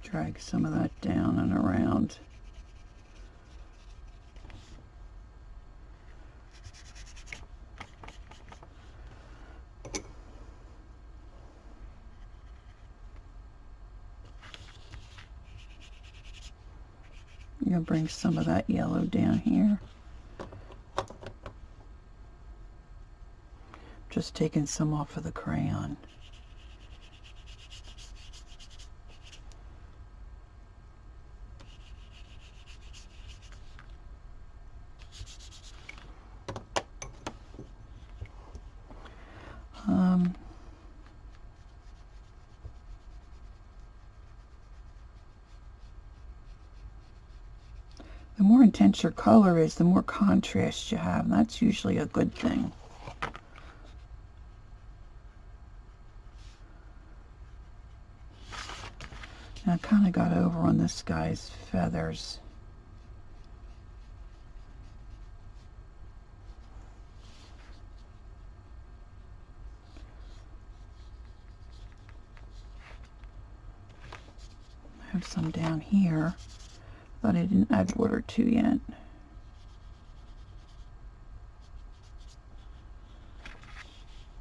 [SPEAKER 1] Drag some of that down and around. I'm going to bring some of that yellow down here. Just taking some off of the crayon. The more intense your color is, the more contrast you have, and that's usually a good thing. And I kind of got over on this guy's feathers. I have some down here that I didn't add water to yet. And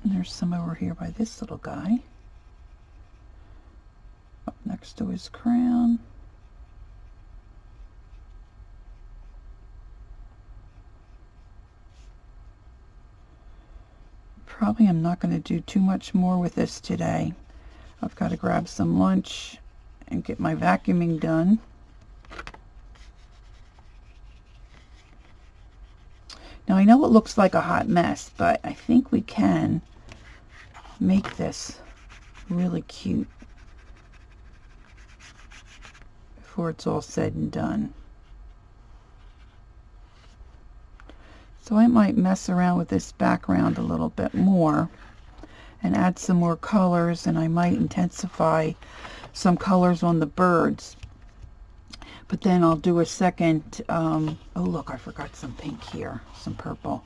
[SPEAKER 1] there's some over here by this little guy, up next to his crown. Probably I'm not going to do too much more with this today. I've got to grab some lunch and get my vacuuming done. Now I know it looks like a hot mess, but I think we can make this really cute before it's all said and done. So I might mess around with this background a little bit more and add some more colors, and I might intensify some colors on the birds. But then I'll do a second, oh look, I forgot some pink here, some purple.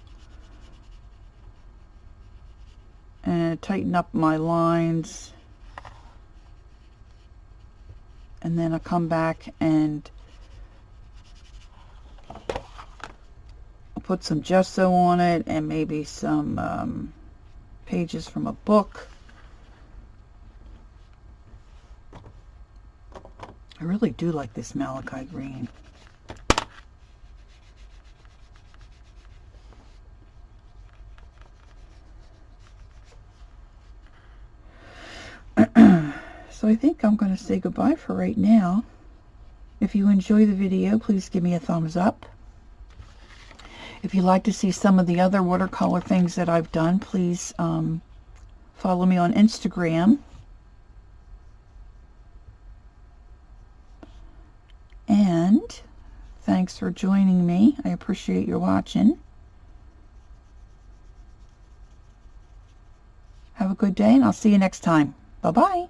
[SPEAKER 1] And tighten up my lines. And then I'll come back and I'll put some gesso on it and maybe some pages from a book. I really do like this Malachi green. So I think I'm going to say goodbye for right now. If you enjoy the video, please give me a thumbs up. If you'd like to see some of the other watercolor things that I've done, please follow me on Instagram. And thanks for joining me. I appreciate your watching. Have a good day, and I'll see you next time. Bye-bye.